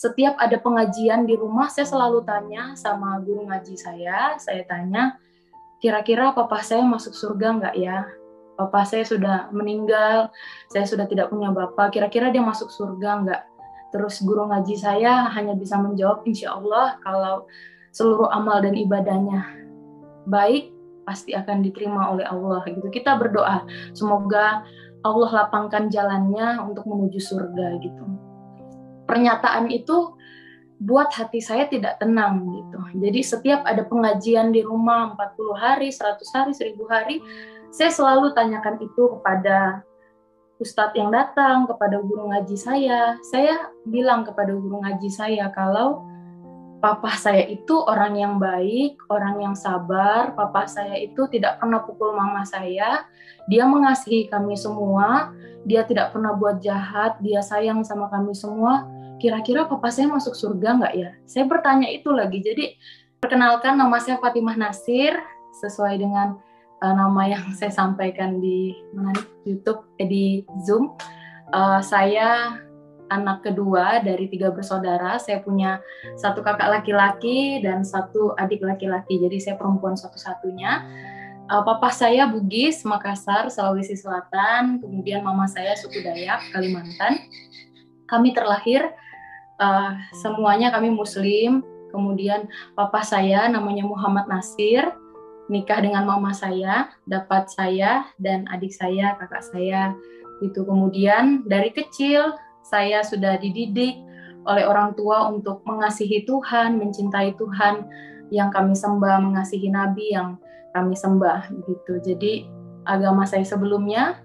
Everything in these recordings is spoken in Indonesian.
setiap ada pengajian di rumah, saya selalu tanya sama guru ngaji saya tanya, kira-kira papa saya masuk surga nggak ya? Papa saya sudah meninggal, saya sudah tidak punya bapak, kira-kira dia masuk surga nggak? Terus guru ngaji saya hanya bisa menjawab, insya Allah kalau seluruh amal dan ibadahnya baik, pasti akan diterima oleh Allah gitu. Kita berdoa, semoga Allah lapangkan jalannya untuk menuju surga gitu. Pernyataan itu buat hati saya tidak tenang gitu. Jadi setiap ada pengajian di rumah 40 hari, 100 hari, 1000 hari, saya selalu tanyakan itu kepada ustadz yang datang, kepada guru ngaji saya. Saya bilang kepada guru ngaji saya kalau papa saya itu orang yang baik, orang yang sabar. Papa saya itu tidak pernah pukul mama saya. Dia mengasihi kami semua. Dia tidak pernah buat jahat. Dia sayang sama kami semua. Kira-kira papa saya masuk surga nggak ya? Saya bertanya itu lagi. Jadi perkenalkan, nama saya Fatimah Nasir, sesuai dengan nama yang saya sampaikan di YouTube, di Zoom. Saya anak kedua dari 3 bersaudara. Saya punya 1 kakak laki-laki dan 1 adik laki-laki. Jadi saya perempuan satu-satunya. Papa saya Bugis, Makassar, Sulawesi Selatan. Kemudian mama saya suku Dayak, Kalimantan. Kami terlahir semuanya kami Muslim. Kemudian papa saya namanya Muhammad Nasir, nikah dengan mama saya, dapat saya dan adik saya, kakak saya. Itu kemudian dari kecil saya sudah dididik oleh orang tua untuk mengasihi Tuhan, mencintai Tuhan yang kami sembah, mengasihi Nabi yang kami sembah gitu. Jadi agama saya sebelumnya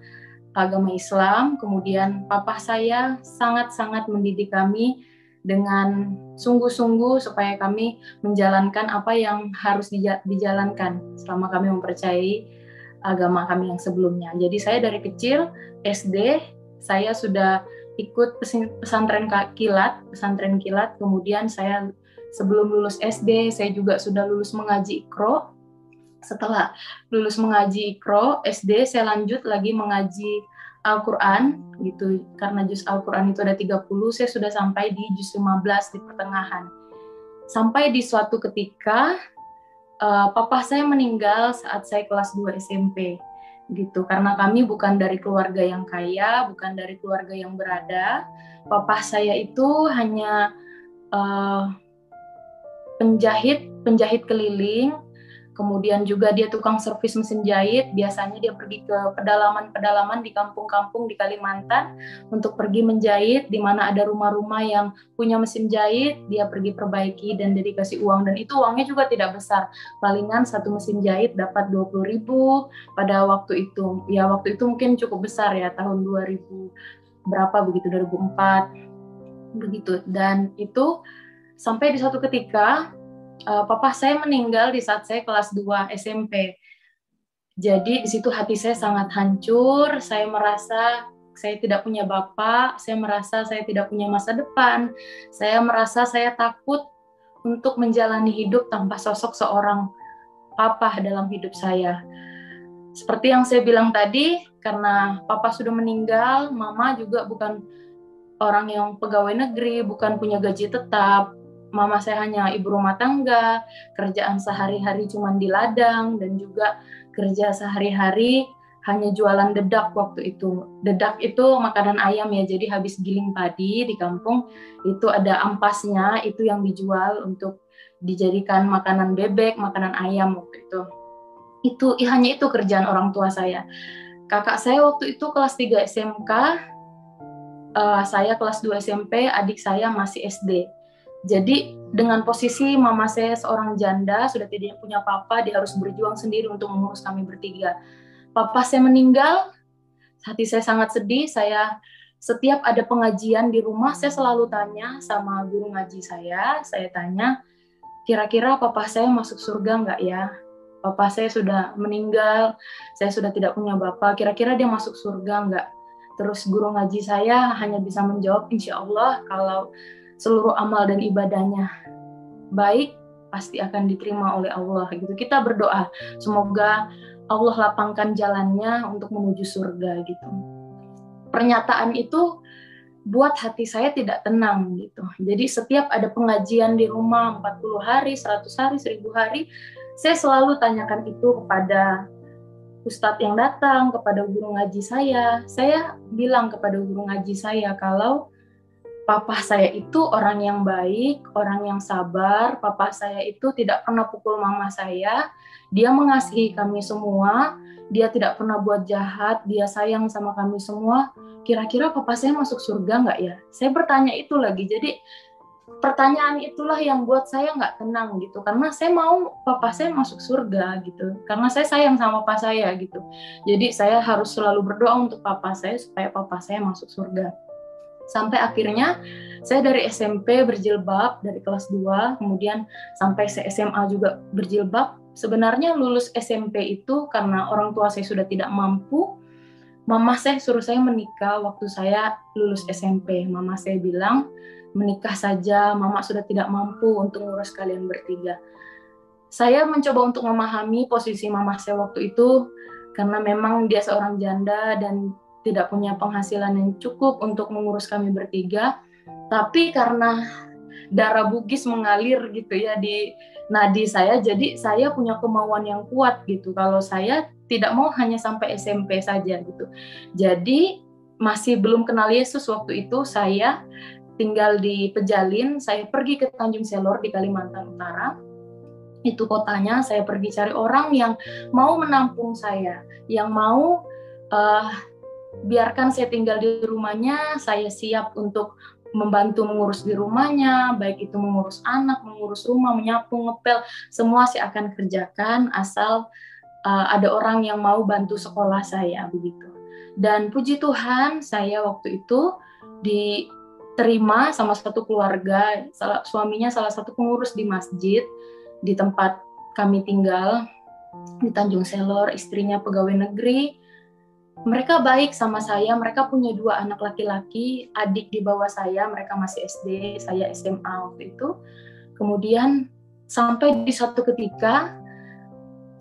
agama Islam, kemudian papa saya sangat-sangat mendidik kami dengan sungguh-sungguh supaya kami menjalankan apa yang harus dijalankan selama kami mempercayai agama kami yang sebelumnya. Jadi saya dari kecil SD saya sudah ikut pesantren kilat, kemudian saya sebelum lulus SD saya juga sudah lulus mengaji Iqra. Setelah lulus mengaji Iqra SD, saya lanjut lagi mengaji Al-Quran gitu. Karena juz Al-Quran itu ada 30, saya sudah sampai di juz 15 di pertengahan. Sampai di suatu ketika papa saya meninggal saat saya kelas 2 SMP gitu. Karena kami bukan dari keluarga yang kaya, bukan dari keluarga yang berada. Papa saya itu hanya penjahit keliling. Kemudian juga dia tukang servis mesin jahit. Biasanya dia pergi ke pedalaman-pedalaman di kampung-kampung di Kalimantan untuk pergi menjahit, di mana ada rumah-rumah yang punya mesin jahit, dia pergi perbaiki dan dia dikasih uang. Dan itu uangnya juga tidak besar. Palingan satu mesin jahit dapat 20.000 pada waktu itu. Ya waktu itu mungkin cukup besar ya, tahun 2000 berapa begitu, 2004 begitu. Dan itu sampai di suatu ketika papa saya meninggal di saat saya kelas 2 SMP. Jadi di situ hati saya sangat hancur, saya merasa saya tidak punya bapak, saya merasa saya tidak punya masa depan, saya merasa saya takut untuk menjalani hidup tanpa sosok seorang papa dalam hidup saya. Seperti yang saya bilang tadi, karena papa sudah meninggal, mama juga bukan orang yang pegawai negeri, bukan punya gaji tetap. Mama saya hanya ibu rumah tangga, kerjaan sehari-hari cuma di ladang, dan juga kerja sehari-hari hanya jualan dedak waktu itu. Dedak itu makanan ayam ya, jadi habis giling padi di kampung, itu ada ampasnya, itu yang dijual untuk dijadikan makanan bebek, makanan ayam waktu itu. Itu hanya itu kerjaan orang tua saya. Kakak saya waktu itu kelas 3 SMK, saya kelas 2 SMP, adik saya masih SD. Jadi dengan posisi mama saya seorang janda, sudah tidak punya papa, dia harus berjuang sendiri untuk mengurus kami bertiga. Papa saya meninggal, hati saya sangat sedih. Saya setiap ada pengajian di rumah, saya selalu tanya sama guru ngaji saya tanya, kira-kira papa saya masuk surga nggak ya? Papa saya sudah meninggal, saya sudah tidak punya bapak, kira-kira dia masuk surga nggak? Terus guru ngaji saya hanya bisa menjawab, insya Allah kalau seluruh amal dan ibadahnya baik, pasti akan diterima oleh Allah gitu. Kita berdoa, semoga Allah lapangkan jalannya untuk menuju surga gitu. Pernyataan itu buat hati saya tidak tenang gitu. Jadi setiap ada pengajian di rumah 40 hari, 100 hari, 1000 hari, saya selalu tanyakan itu kepada ustadz yang datang, kepada guru ngaji saya. Saya bilang kepada guru ngaji saya kalau papa saya itu orang yang baik, orang yang sabar. Papa saya itu tidak pernah pukul mama saya. Dia mengasihi kami semua. Dia tidak pernah buat jahat. Dia sayang sama kami semua. Kira-kira papa saya masuk surga nggak ya? Saya bertanya itu lagi. Jadi pertanyaan itulah yang buat saya nggak tenang gitu. Karena saya mau papa saya masuk surga gitu. Karena saya sayang sama papa saya gitu. Jadi saya harus selalu berdoa untuk papa saya supaya papa saya masuk surga. Sampai akhirnya saya dari SMP berjilbab dari kelas 2, kemudian sampai saya SMA juga berjilbab. Sebenarnya lulus SMP itu karena orang tua saya sudah tidak mampu, mama saya suruh saya menikah waktu saya lulus SMP. Mama saya bilang, menikah saja, mama sudah tidak mampu untuk ngurus kalian bertiga. Saya mencoba untuk memahami posisi mama saya waktu itu, karena memang dia seorang janda dan tidak punya penghasilan yang cukup untuk mengurus kami bertiga. Tapi karena darah Bugis mengalir gitu ya di nadi saya, jadi saya punya kemauan yang kuat gitu. Kalau saya tidak mau hanya sampai SMP saja gitu. Jadi masih belum kenal Yesus waktu itu, saya tinggal di Pejalin, saya pergi ke Tanjung Selor di Kalimantan Utara. Itu kotanya, saya pergi cari orang yang mau menampung saya, yang mau biarkan saya tinggal di rumahnya. Saya siap untuk membantu mengurus di rumahnya, baik itu mengurus anak, mengurus rumah, menyapu, ngepel, semua saya akan kerjakan asal ada orang yang mau bantu sekolah saya begitu. Dan puji Tuhan, saya waktu itu diterima sama satu keluarga, suaminya salah satu pengurus di masjid di tempat kami tinggal di Tanjung Selor, istrinya pegawai negeri. Mereka baik sama saya, mereka punya 2 anak laki-laki, adik di bawah saya, mereka masih SD, saya SMA waktu itu. Kemudian sampai di satu ketika,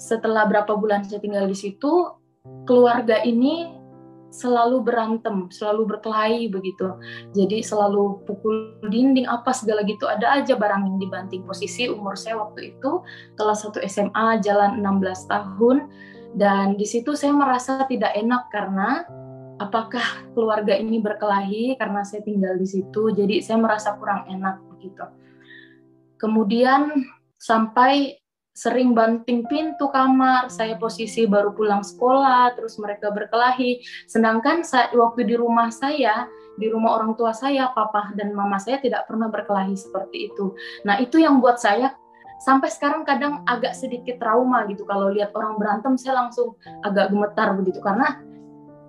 setelah berapa bulan saya tinggal di situ, keluarga ini selalu berantem, selalu berkelahi begitu. Jadi selalu pukul dinding, apa segala gitu, ada aja barang yang dibanting. Posisi umur saya waktu itu, kelas 1 SMA, jalan 16 tahun, dan di situ saya merasa tidak enak karena apakah keluarga ini berkelahi karena saya tinggal di situ, jadi saya merasa kurang enak begitu. Kemudian sampai sering banting pintu kamar, saya posisi baru pulang sekolah, terus mereka berkelahi. Sedangkan waktu di rumah saya, di rumah orang tua saya, papa dan mama saya tidak pernah berkelahi seperti itu. Nah, itu yang buat saya sampai sekarang kadang agak sedikit trauma gitu. Kalau lihat orang berantem, saya langsung agak gemetar begitu, karena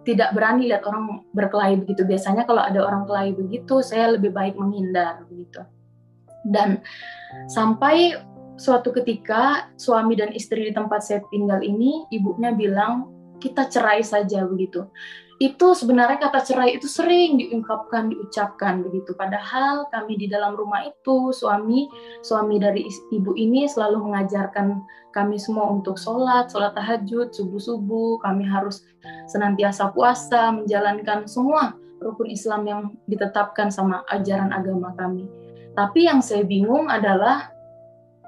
tidak berani lihat orang berkelahi begitu. Biasanya kalau ada orang kelahi begitu, saya lebih baik menghindar begitu. Dan sampai suatu ketika suami dan istri di tempat saya tinggal ini, ibunya bilang kita cerai saja begitu. Itu sebenarnya kata cerai itu sering diucapkan begitu. Padahal kami di dalam rumah itu, suami dari ibu ini selalu mengajarkan kami semua untuk sholat tahajud, subuh-subuh. Kami harus senantiasa puasa, menjalankan semua rukun Islam yang ditetapkan sama ajaran agama kami. Tapi yang saya bingung adalah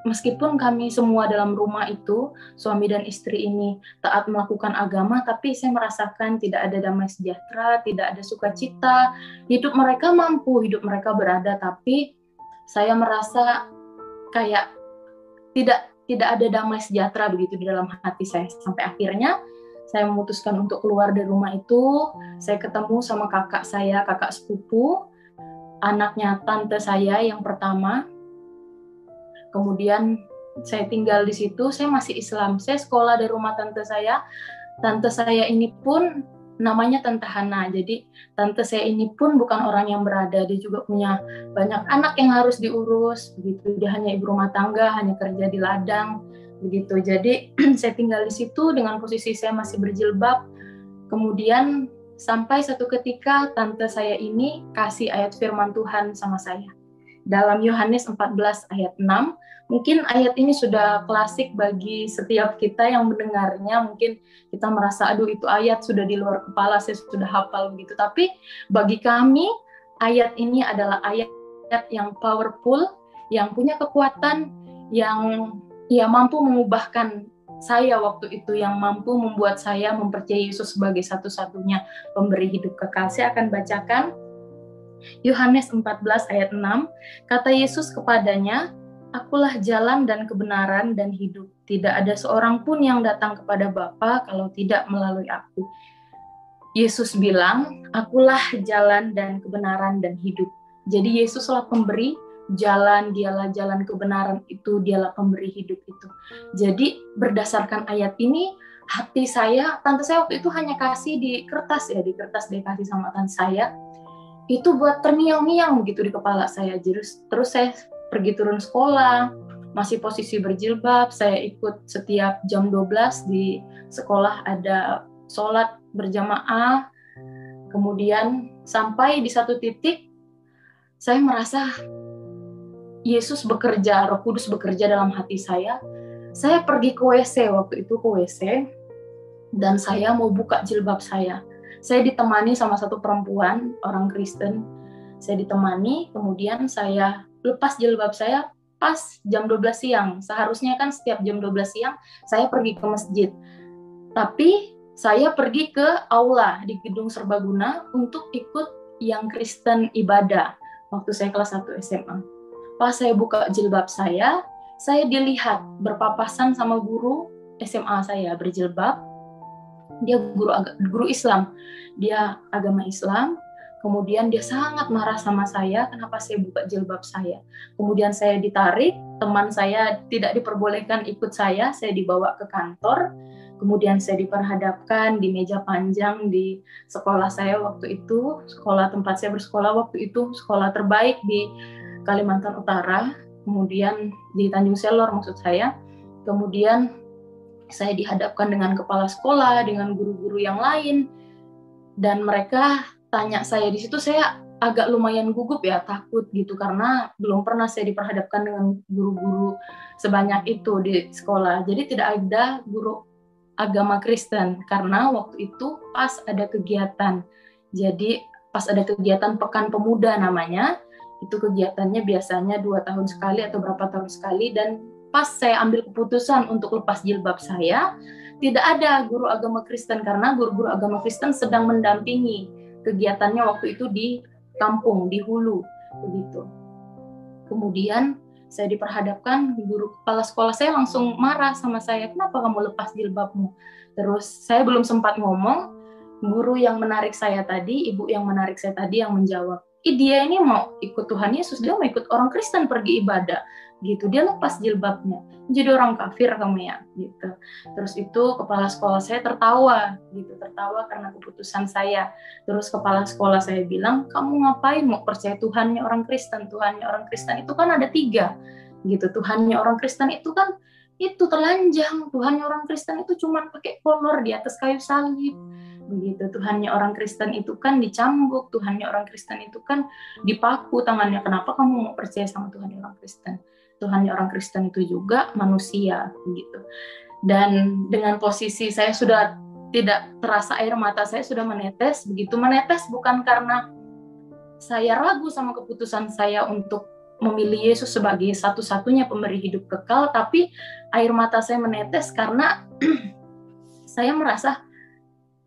meskipun kami semua dalam rumah itu, suami dan istri ini taat melakukan agama, tapi saya merasakan tidak ada damai sejahtera, tidak ada sukacita. Hidup mereka mampu, hidup mereka berada, tapi saya merasa kayak tidak ada damai sejahtera begitu di dalam hati saya. Sampai akhirnya saya memutuskan untuk keluar dari rumah itu. Saya ketemu sama kakak saya, kakak sepupu, anaknya tante saya yang pertama. Kemudian saya tinggal di situ, saya masih Islam. Saya sekolah dari rumah tante saya. Tante saya ini pun namanya Tante Hana. Jadi tante saya ini pun bukan orang yang berada. Dia juga punya banyak anak yang harus diurus. Begitu. Dia hanya ibu rumah tangga, hanya kerja di ladang. Begitu. Jadi saya tinggal di situ dengan posisi saya masih berjilbab. Kemudian sampai satu ketika tante saya ini kasih ayat firman Tuhan sama saya. Dalam Yohanes 14 ayat 6, mungkin ayat ini sudah klasik bagi setiap kita yang mendengarnya. Mungkin kita merasa, aduh itu ayat sudah di luar kepala, saya sudah hafal begitu. Tapi bagi kami, ayat ini adalah ayat yang powerful, yang punya kekuatan, yang mampu mengubahkan saya waktu itu, yang mampu membuat saya mempercayai Yesus sebagai satu-satunya pemberi hidup kekal. Saya akan bacakan Yohanes 14 ayat 6. Kata Yesus kepadanya, "Akulah jalan dan kebenaran dan hidup. Tidak ada seorang pun yang datang kepada Bapa kalau tidak melalui aku." Yesus bilang, "Akulah jalan dan kebenaran dan hidup." Jadi Yesuslah pemberi jalan, dialah jalan kebenaran itu, dialah pemberi hidup itu. Jadi berdasarkan ayat ini, hati saya, tante saya waktu itu hanya kasih di kertas ya, di kertas dia kasih sama tante saya, itu buat terngiang-ngiang gitu di kepala saya. Terus saya pergi turun sekolah, masih posisi berjilbab, saya ikut setiap jam 12 di sekolah ada sholat berjamaah. Kemudian sampai di satu titik saya merasa Yesus bekerja, Roh Kudus bekerja dalam hati saya. Saya pergi ke WC waktu itu, ke WC, dan saya mau buka jilbab saya. Saya ditemani sama satu perempuan, orang Kristen. Saya ditemani, kemudian saya lepas jilbab saya pas jam 12 siang. Seharusnya kan setiap jam 12 siang saya pergi ke masjid. Tapi saya pergi ke aula di gedung Serbaguna untuk ikut yang Kristen ibadah waktu saya kelas 1 SMA. Pas saya buka jilbab saya dilihat berpapasan sama guru SMA saya berjilbab. Dia guru Islam, dia agama Islam. Kemudian dia sangat marah sama saya, kenapa saya buka jilbab saya. Kemudian saya ditarik, teman saya tidak diperbolehkan ikut saya dibawa ke kantor. Kemudian saya diperhadapkan di meja panjang di sekolah saya waktu itu, sekolah tempat saya bersekolah waktu itu, sekolah terbaik di Kalimantan Utara, kemudian di Tanjung Selor maksud saya. Kemudian saya dihadapkan dengan kepala sekolah, dengan guru-guru yang lain, dan mereka tanya saya. Di situ saya agak lumayan gugup ya, takut gitu, karena belum pernah saya diperhadapkan dengan guru-guru sebanyak itu di sekolah. Jadi tidak ada guru agama Kristen, karena waktu itu pas ada kegiatan. Jadi pas ada kegiatan Pekan Pemuda namanya, itu kegiatannya biasanya 2 tahun sekali atau berapa tahun sekali, dan pas saya ambil keputusan untuk lepas jilbab saya, tidak ada guru agama Kristen, karena guru-guru agama Kristen sedang mendampingi kegiatannya waktu itu di kampung, di Hulu, begitu. Kemudian saya diperhadapkan, guru kepala sekolah saya langsung marah sama saya, "Kenapa kamu lepas jilbabmu?" Terus saya belum sempat ngomong, guru yang menarik saya tadi, ibu yang menarik saya tadi yang menjawab, dia ini mau ikut Tuhan Yesus, dia mau ikut orang Kristen pergi ibadah, gitu. Dia lepas jilbabnya, jadi orang kafir kamu ya, gitu. Terus itu kepala sekolah saya tertawa, gitu, tertawa karena keputusan saya. Terus kepala sekolah saya bilang, "Kamu ngapain mau percaya Tuhannya orang Kristen? Tuhannya orang Kristen itu kan ada 3, gitu. Tuhannya orang Kristen itu kan itu telanjang. Tuhannya orang Kristen itu cuma pakai kolor di atas kayu salib." Begitu. Tuhannya orang Kristen itu kan dicambuk, Tuhannya orang Kristen itu kan dipaku tangannya. Kenapa kamu mau percaya sama Tuhannya orang Kristen? Tuhannya orang Kristen itu juga manusia, gitu. Dan dengan posisi saya sudah tidak terasa, air mata saya sudah menetes. Begitu menetes bukan karena saya ragu sama keputusan saya untuk memilih Yesus sebagai satu-satunya pemberi hidup kekal, tapi air mata saya menetes karena saya merasa,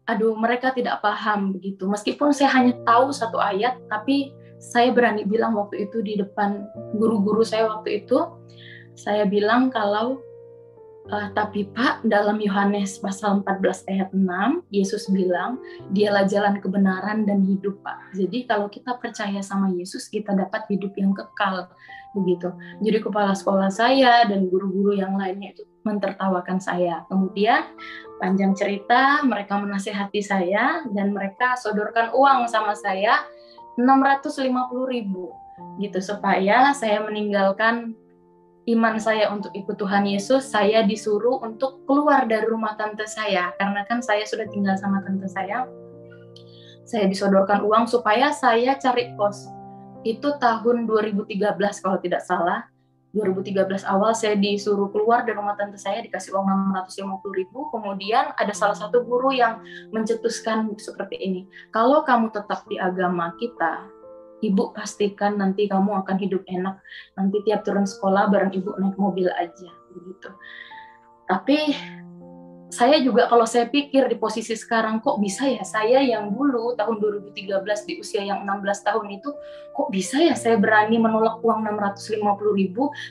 aduh, mereka tidak paham begitu. Meskipun saya hanya tahu satu ayat, tapi saya berani bilang waktu itu di depan guru-guru saya waktu itu, saya bilang kalau, tapi Pak, dalam Yohanes pasal 14 ayat 6, Yesus bilang, dialah jalan kebenaran dan hidup, Pak. Jadi kalau kita percaya sama Yesus, kita dapat hidup yang kekal, begitu. Jadi kepala sekolah saya dan guru-guru yang lainnya itu mentertawakan saya. Kemudian panjang cerita, mereka menasehati saya dan mereka sodorkan uang sama saya 650.000 gitu, supaya saya meninggalkan iman saya untuk ikut Tuhan Yesus. Saya disuruh untuk keluar dari rumah tante saya, karena kan saya sudah tinggal sama tante saya. Saya disodorkan uang supaya saya cari kos. Itu tahun 2013 kalau tidak salah. 2013 awal saya disuruh keluar dari rumah tante saya, dikasih uang 650.000. Kemudian ada salah satu guru yang mencetuskan seperti ini, kalau kamu tetap di agama kita, ibu pastikan nanti kamu akan hidup enak, nanti tiap turun sekolah bareng ibu naik mobil aja begitu. Tapi saya juga kalau saya pikir di posisi sekarang, kok bisa ya saya yang dulu tahun 2013 di usia yang 16 tahun itu, kok bisa ya saya berani menolak uang 650.000,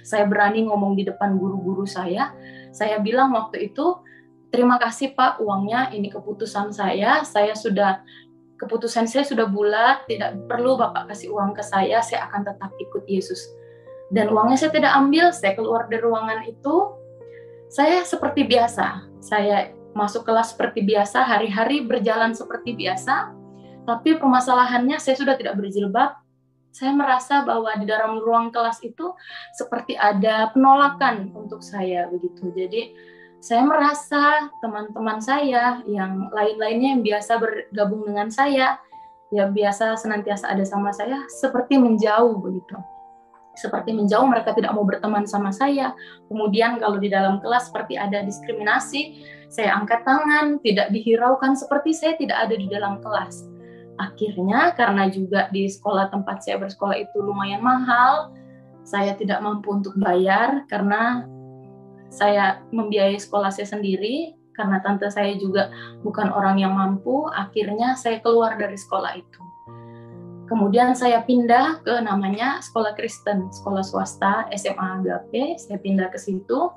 saya berani ngomong di depan guru-guru saya bilang waktu itu, terima kasih Pak, uangnya ini keputusan saya sudah keputusan saya sudah bulat, tidak perlu Bapak kasih uang ke saya akan tetap ikut Yesus. Dan uangnya saya tidak ambil, saya keluar dari ruangan itu, saya seperti biasa, saya masuk kelas seperti biasa, hari-hari berjalan seperti biasa, tapi permasalahannya saya sudah tidak berjilbab. Saya merasa bahwa di dalam ruang kelas itu seperti ada penolakan untuk saya begitu. Jadi saya merasa teman-teman saya yang lain-lainnya yang biasa bergabung dengan saya, yang biasa senantiasa ada sama saya, seperti menjauh begitu. Seperti menjauh, mereka tidak mau berteman sama saya. Kemudian kalau di dalam kelas seperti ada diskriminasi, saya angkat tangan, tidak dihiraukan seperti saya tidak ada di dalam kelas. Akhirnya karena juga di sekolah tempat saya bersekolah itu lumayan mahal, saya tidak mampu untuk bayar karena saya membiayai sekolah saya sendiri, karena tante saya juga bukan orang yang mampu. Akhirnya saya keluar dari sekolah itu. Kemudian saya pindah ke namanya sekolah Kristen, sekolah swasta, SMA Agape. Saya pindah ke situ.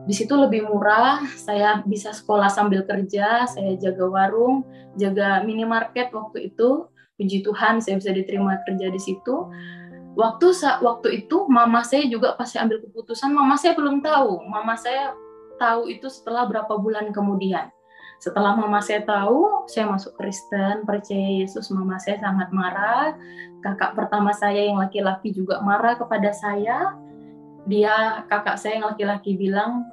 Di situ lebih murah, saya bisa sekolah sambil kerja, saya jaga warung, jaga minimarket waktu itu. Puji Tuhan, saya bisa diterima kerja di situ. Waktu itu, mama saya juga pas saya ambil keputusan, mama saya belum tahu. Mama saya tahu itu setelah berapa bulan kemudian. Setelah mama saya tahu, saya masuk Kristen, percaya Yesus, mama saya sangat marah. Kakak pertama saya yang laki-laki juga marah kepada saya. Kakak saya yang laki-laki bilang,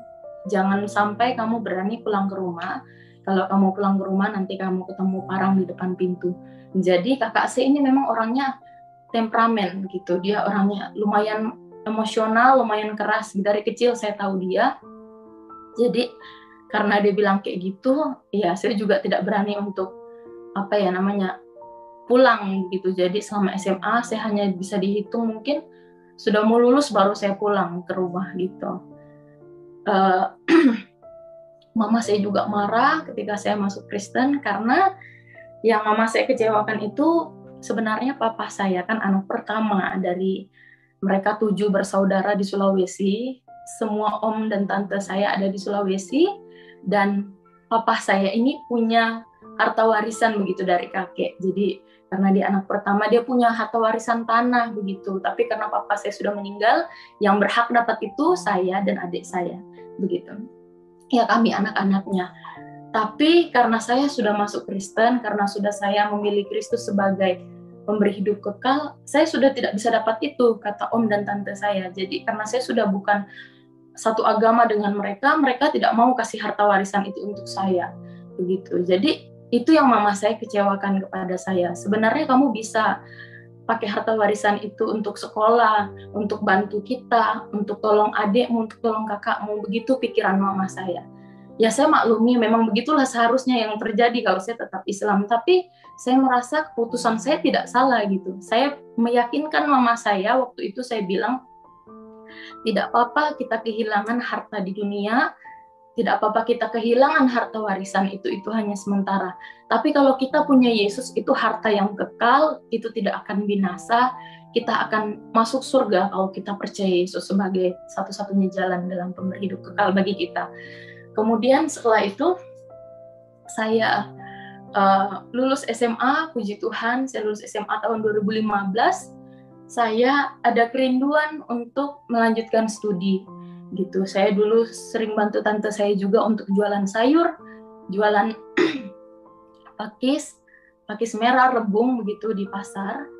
jangan sampai kamu berani pulang ke rumah. Kalau kamu pulang ke rumah, nanti kamu ketemu parang di depan pintu. Jadi kakak saya ini memang orangnya temperamen gitu. Dia orangnya lumayan emosional, lumayan keras. Dari kecil saya tahu dia. Jadi karena dia bilang kayak gitu, ya saya juga tidak berani untuk pulang gitu. Jadi selama SMA saya hanya bisa dihitung mungkin sudah mau lulus baru saya pulang ke rumah gitu. Mama saya juga marah ketika saya masuk Kristen karena yang mama saya kecewakan itu sebenarnya papa saya kan anak pertama dari mereka 7 bersaudara di Sulawesi. Semua om dan tante saya ada di Sulawesi. Dan papa saya ini punya harta warisan begitu dari kakek. Jadi karena dia anak pertama, dia punya harta warisan tanah begitu. Tapi karena papa saya sudah meninggal, yang berhak dapat itu saya dan adik saya begitu. Ya kami anak-anaknya. Tapi karena saya sudah masuk Kristen, karena sudah saya memilih Kristus sebagai pemberi hidup kekal, saya sudah tidak bisa dapat itu, kata om dan tante saya. Jadi karena saya sudah bukan satu agama dengan mereka, mereka tidak mau kasih harta warisan itu untuk saya. Begitu. Jadi itu yang mama saya kecewakan kepada saya. Sebenarnya kamu bisa pakai harta warisan itu untuk sekolah, untuk bantu kita, untuk tolong adikmu, untuk tolong kakakmu. Begitu pikiran mama saya. Ya saya maklumi, memang begitulah seharusnya yang terjadi kalau saya tetap Islam. Tapi saya merasa keputusan saya tidak salah gitu. Saya meyakinkan mama saya, waktu itu saya bilang, tidak apa-apa kita kehilangan harta di dunia, tidak apa-apa kita kehilangan harta warisan itu hanya sementara. Tapi kalau kita punya Yesus, itu harta yang kekal, itu tidak akan binasa, kita akan masuk surga kalau kita percaya Yesus sebagai satu-satunya jalan dalam pemberi hidup kekal bagi kita. Kemudian setelah itu, saya lulus SMA, puji Tuhan, saya lulus SMA tahun 2015, saya ada kerinduan untuk melanjutkan studi gitu. Saya dulu sering bantu tante saya juga untuk jualan sayur, jualan pakis merah, rebung begitu di pasar.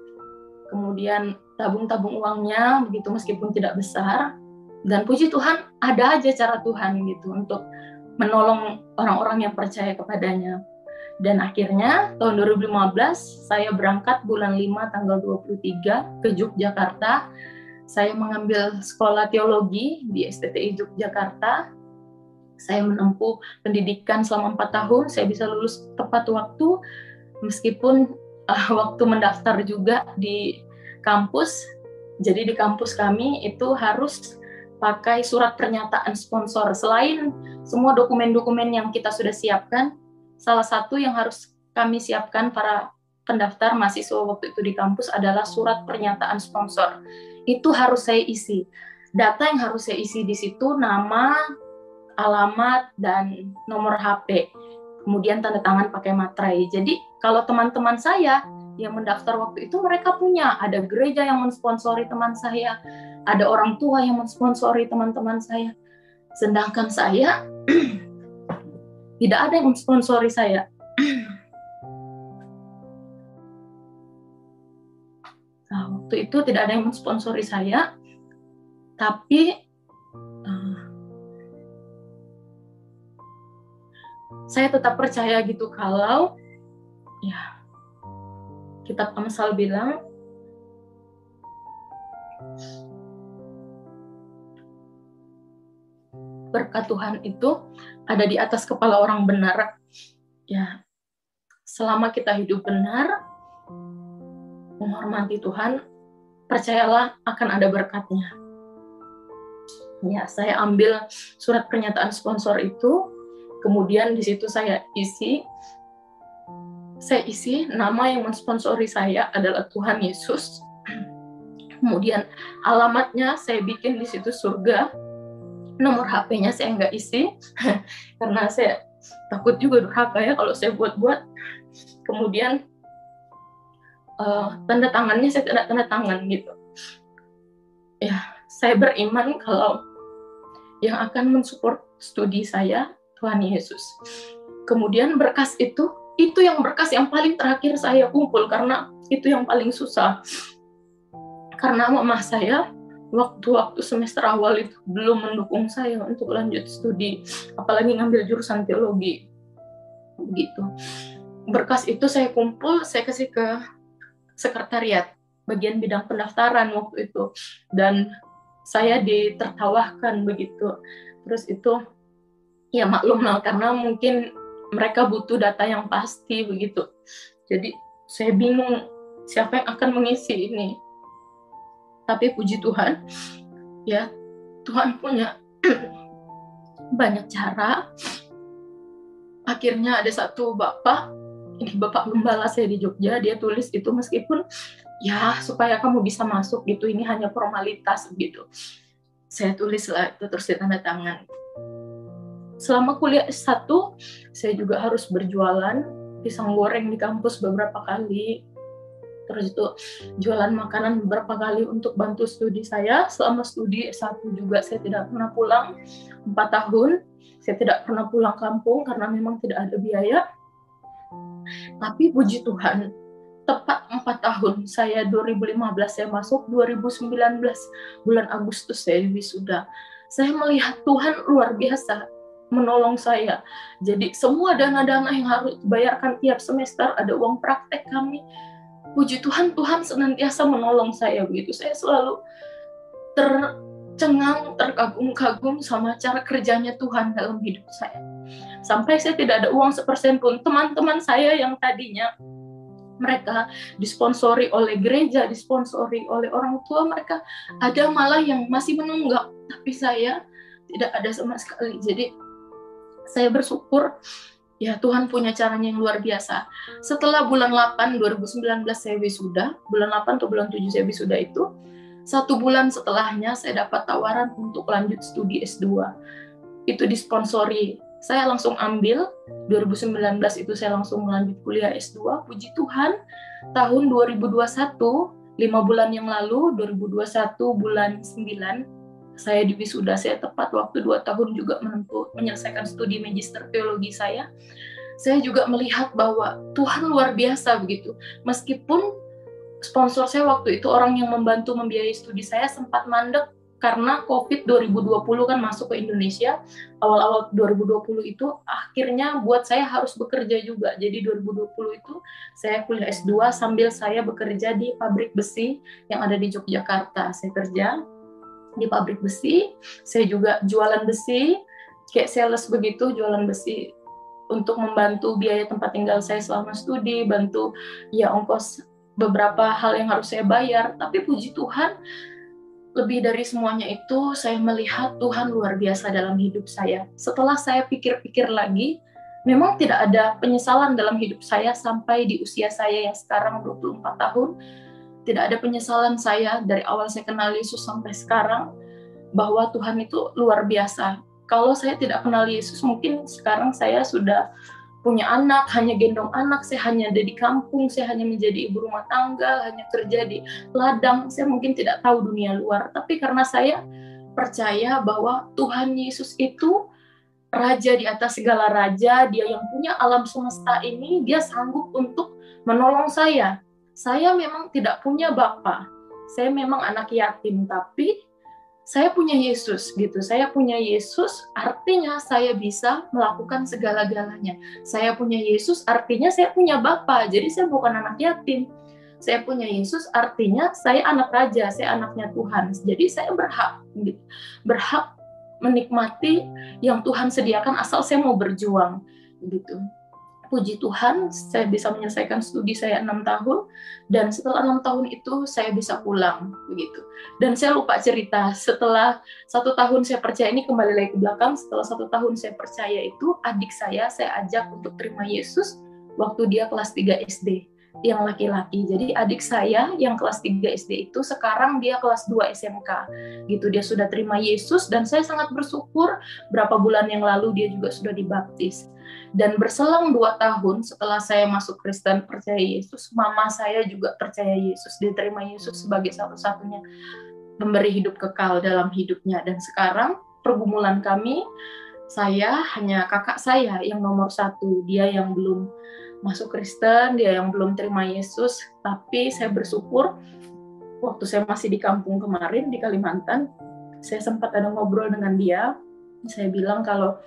Kemudian tabung-tabung uangnya begitu meskipun tidak besar. Dan puji Tuhan ada aja cara Tuhan gitu untuk menolong orang-orang yang percaya kepadanya. Dan akhirnya tahun 2015 saya berangkat bulan 5 tanggal 23 ke Yogyakarta. Saya mengambil sekolah teologi di STTI Yogyakarta. Saya menempuh pendidikan selama 4 tahun. Saya bisa lulus tepat waktu meskipun waktu mendaftar juga di kampus. Jadi di kampus kami itu harus pakai surat pernyataan sponsor. Selain semua dokumen-dokumen yang kita sudah siapkan, salah satu yang harus kami siapkan para pendaftar mahasiswa waktu itu di kampus adalah surat pernyataan sponsor. Itu harus saya isi. Data yang harus saya isi di situ nama, alamat, dan nomor HP. Kemudian tanda tangan pakai materai. Jadi kalau teman-teman saya yang mendaftar waktu itu, mereka punya, ada gereja yang mensponsori teman saya, ada orang tua yang mensponsori teman-teman saya. Sedangkan saya tidak ada yang mensponsori saya. Nah, waktu itu tidak ada yang mensponsori saya, tapi saya tetap percaya gitu kalau ya kitab Amsal bilang berkat Tuhan itu ada di atas kepala orang benar. Ya, selama kita hidup benar, menghormati Tuhan, percayalah akan ada berkatnya. Ya, saya ambil surat pernyataan sponsor itu, kemudian di situ saya isi nama yang mensponsori saya adalah Tuhan Yesus. Kemudian alamatnya saya bikin di situ surga. Nomor HP-nya saya nggak isi karena saya takut juga durhaka ya kalau saya buat-buat. Kemudian tanda tangannya saya tidak tanda tangan gitu. Ya, saya beriman kalau yang akan mensupport studi saya Tuhan Yesus. Kemudian berkas itu yang berkas yang paling terakhir saya kumpul karena itu yang paling susah. Karena mama saya waktu semester awal itu belum mendukung saya untuk lanjut studi, apalagi ngambil jurusan teologi. Begitu. Berkas itu saya kumpul, saya kasih ke sekretariat bagian bidang pendaftaran waktu itu, dan saya ditertawakan begitu. Terus itu ya maklum lah, karena mungkin mereka butuh data yang pasti begitu. Jadi saya bingung siapa yang akan mengisi ini. Tapi puji Tuhan, ya Tuhan punya banyak cara. Akhirnya ada satu bapak, ini bapak gembala saya di Jogja, dia tulis itu meskipun ya supaya kamu bisa masuk gitu, ini hanya formalitas gitu. Saya tulis lah itu, terus tanda tangan. Selama kuliah S1, saya juga harus berjualan pisang goreng di kampus beberapa kali. Terus itu jualan makanan beberapa kali untuk bantu studi saya. Selama studi S1 juga saya tidak pernah pulang 4 tahun. Saya tidak pernah pulang kampung karena memang tidak ada biaya. Tapi puji Tuhan, tepat 4 tahun, saya 2015 saya masuk, 2019 bulan Agustus saya wisuda. Saya melihat Tuhan luar biasa menolong saya. Jadi semua dana-dana yang harus dibayarkan tiap semester, ada uang praktek kami. Puji Tuhan, Tuhan senantiasa menolong saya begitu. Saya selalu tercengang, terkagum-kagum sama cara kerjanya Tuhan dalam hidup saya. Sampai saya tidak ada uang sepersen pun. Teman-teman saya yang tadinya mereka disponsori oleh gereja, disponsori oleh orang tua mereka, ada malah yang masih menunggak. Tapi saya tidak ada sama sekali. Jadi saya bersyukur, ya Tuhan punya caranya yang luar biasa. Setelah bulan 8 2019 saya wisuda, bulan 8 atau bulan 7 saya wisuda itu, 1 bulan setelahnya saya dapat tawaran untuk lanjut studi S2. Itu disponsori. Saya langsung ambil, 2019 itu saya langsung melanjut kuliah S2. Puji Tuhan, tahun 2021, 5 bulan yang lalu, 2021 bulan 9, saya di wisuda. Saya tepat waktu 2 tahun juga menyelesaikan studi magister teologi saya. Saya juga melihat bahwa Tuhan luar biasa begitu. Meskipun sponsor saya waktu itu orang yang membantu membiayai studi saya sempat mandek karena COVID 2020 kan masuk ke Indonesia. Awal-awal 2020 itu akhirnya buat saya harus bekerja juga. Jadi 2020 itu saya kuliah S2 sambil saya bekerja di pabrik besi yang ada di Yogyakarta. Saya kerja di pabrik besi, saya juga jualan besi, kayak sales begitu, jualan besi untuk membantu biaya tempat tinggal saya selama studi, bantu ya ongkos beberapa hal yang harus saya bayar. Tapi puji Tuhan, lebih dari semuanya itu saya melihat Tuhan luar biasa dalam hidup saya. Setelah saya pikir-pikir lagi, memang tidak ada penyesalan dalam hidup saya sampai di usia saya yang sekarang 24 tahun. Tidak ada penyesalan saya dari awal saya kenal Yesus sampai sekarang, bahwa Tuhan itu luar biasa. Kalau saya tidak kenal Yesus, mungkin sekarang saya sudah punya anak, hanya gendong anak, saya hanya ada di kampung, saya hanya menjadi ibu rumah tangga, hanya kerja di ladang, saya mungkin tidak tahu dunia luar. Tapi karena saya percaya bahwa Tuhan Yesus itu Raja di atas segala raja, Dia yang punya alam semesta ini, Dia sanggup untuk menolong saya. Saya memang tidak punya bapa, saya memang anak yatim, tapi saya punya Yesus gitu. Saya punya Yesus artinya saya bisa melakukan segala-galanya. Saya punya Yesus artinya saya punya Bapa. Jadi saya bukan anak yatim. Saya punya Yesus artinya saya anak raja, saya anaknya Tuhan. Jadi saya berhak gitu. Berhak menikmati yang Tuhan sediakan asal saya mau berjuang gitu. Puji Tuhan, saya bisa menyelesaikan studi saya 6 tahun, dan setelah 6 tahun itu saya bisa pulang, begitu. Dan saya lupa cerita, setelah 1 tahun saya percaya, ini kembali lagi ke belakang, setelah 1 tahun saya percaya itu, adik saya ajak untuk terima Yesus, waktu dia kelas 3 SD, yang laki-laki. Jadi adik saya yang kelas 3 SD itu, sekarang dia kelas 2 SMK, gitu. Dia sudah terima Yesus, dan saya sangat bersyukur, berapa bulan yang lalu dia juga sudah dibaptis. Dan berselang 2 tahun setelah saya masuk Kristen percaya Yesus, mama saya juga percaya Yesus, diterima Yesus sebagai satu-satunya pemberi hidup kekal dalam hidupnya. Dan sekarang pergumulan kami, saya hanya kakak saya yang nomor 1, dia yang belum masuk Kristen, dia yang belum terima Yesus. Tapi saya bersyukur waktu saya masih di kampung kemarin di Kalimantan, saya sempat ada ngobrol dengan dia. Saya bilang kalau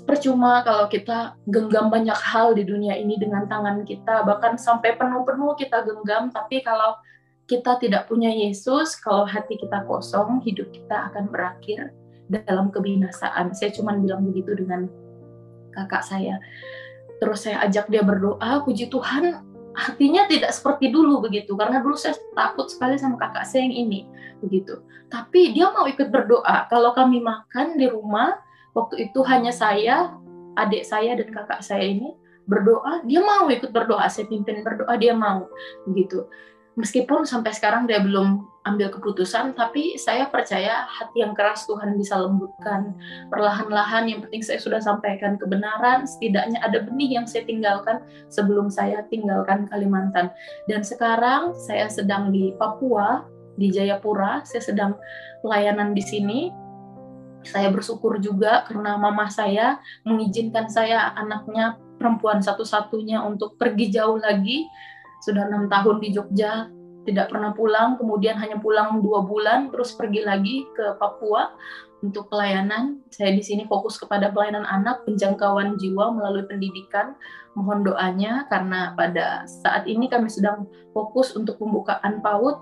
percuma kalau kita genggam banyak hal di dunia ini dengan tangan kita, bahkan sampai penuh-penuh kita genggam, tapi kalau kita tidak punya Yesus, kalau hati kita kosong, hidup kita akan berakhir dalam kebinasaan. Saya cuma bilang begitu dengan kakak saya. Terus saya ajak dia berdoa, puji Tuhan, hatinya tidak seperti dulu begitu, karena dulu saya takut sekali sama kakak saya yang ini, begitu. Tapi dia mau ikut berdoa. Kalau kami makan di rumah, waktu itu hanya saya, adik saya dan kakak saya ini berdoa, dia mau ikut berdoa, saya pimpin berdoa, dia mau, begitu. Meskipun sampai sekarang dia belum ambil keputusan, tapi saya percaya hati yang keras Tuhan bisa lembutkan. Perlahan-lahan, yang penting saya sudah sampaikan kebenaran, setidaknya ada benih yang saya tinggalkan sebelum saya tinggalkan Kalimantan. Dan sekarang saya sedang di Papua, di Jayapura, saya sedang pelayanan di sini. Saya bersyukur juga karena mama saya mengizinkan saya, anaknya perempuan satu-satunya, untuk pergi jauh lagi. Sudah 6 tahun di Jogja, tidak pernah pulang, kemudian hanya pulang 2 bulan, terus pergi lagi ke Papua untuk pelayanan. Saya di sini fokus kepada pelayanan anak, penjangkauan jiwa melalui pendidikan. Mohon doanya, karena pada saat ini kami sedang fokus untuk pembukaan PAUD.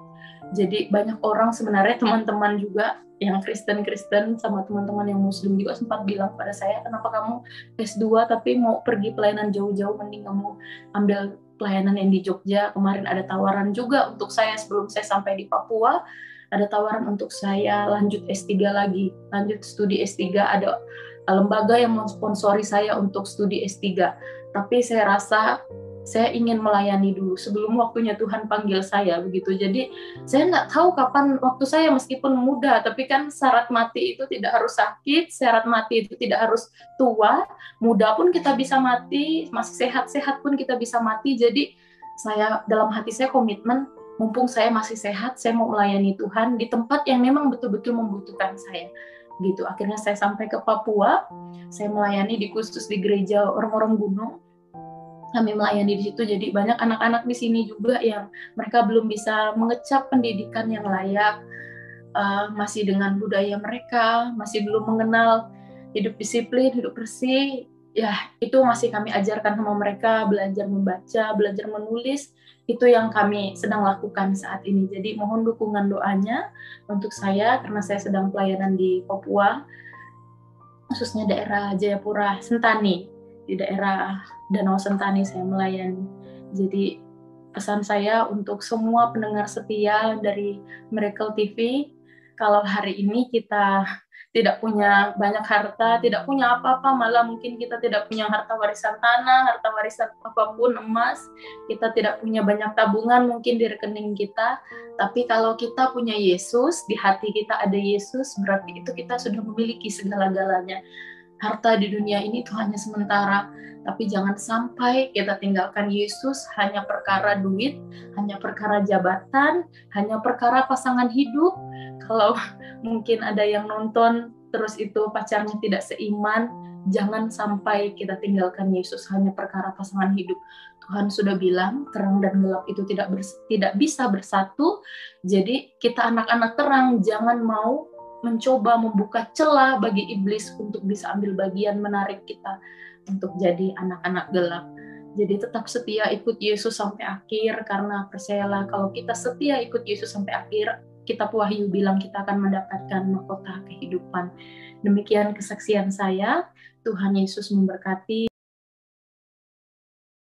Jadi banyak orang, sebenarnya teman-teman juga yang Kristen-Kristen sama teman-teman yang Muslim juga sempat bilang pada saya, kenapa kamu S2 tapi mau pergi pelayanan jauh-jauh, mending kamu ambil pelayanan yang di Jogja. Kemarin ada tawaran juga untuk saya sebelum saya sampai di Papua, ada tawaran untuk saya lanjut S3 lagi, lanjut studi S3, ada lembaga yang mensponsori saya untuk studi S3. Tapi saya rasa saya ingin melayani dulu sebelum waktunya Tuhan panggil saya, begitu. Jadi saya nggak tahu kapan waktu saya, meskipun muda, tapi kan syarat mati itu tidak harus sakit, syarat mati itu tidak harus tua, muda pun kita bisa mati, masih sehat-sehat pun kita bisa mati. Jadi saya, dalam hati saya komitmen, mumpung saya masih sehat, saya mau melayani Tuhan di tempat yang memang betul-betul membutuhkan saya, gitu. Akhirnya saya sampai ke Papua, saya melayani di khusus di gereja orang-orang gunung. Kami melayani di situ, jadi banyak anak-anak di sini juga yang mereka belum bisa mengecap pendidikan yang layak, masih dengan budaya mereka, masih belum mengenal hidup disiplin, hidup bersih. Ya, itu masih kami ajarkan sama mereka, belajar membaca, belajar menulis. Itu yang kami sedang lakukan saat ini. Jadi mohon dukungan doanya untuk saya, karena saya sedang pelayanan di Papua. khususnya daerah Jayapura Sentani, di daerah Danau Sentani saya melayani. Jadi pesan saya untuk semua pendengar setia dari Miracle TV, kalau hari ini kita tidak punya banyak harta, tidak punya apa-apa, malah mungkin kita tidak punya harta warisan tanah, harta warisan apapun, emas, kita tidak punya banyak tabungan mungkin di rekening kita, tapi kalau kita punya Yesus, di hati kita ada Yesus, berarti itu kita sudah memiliki segala-galanya. Harta di dunia ini itu hanya sementara, tapi jangan sampai kita tinggalkan Yesus hanya perkara duit, hanya perkara jabatan, hanya perkara pasangan hidup. Kalau mungkin ada yang nonton terus itu pacarnya tidak seiman, jangan sampai kita tinggalkan Yesus hanya perkara pasangan hidup. Tuhan sudah bilang terang dan gelap itu tidak bisa bersatu. Jadi kita anak-anak terang jangan mau mencoba membuka celah bagi iblis untuk bisa ambil bagian, menarik kita untuk jadi anak-anak gelap. Jadi tetap setia ikut Yesus sampai akhir, karena percayalah kalau kita setia ikut Yesus sampai akhir, kitab Wahyu bilang kita akan mendapatkan mahkota kehidupan. Demikian kesaksian saya. Tuhan Yesus memberkati.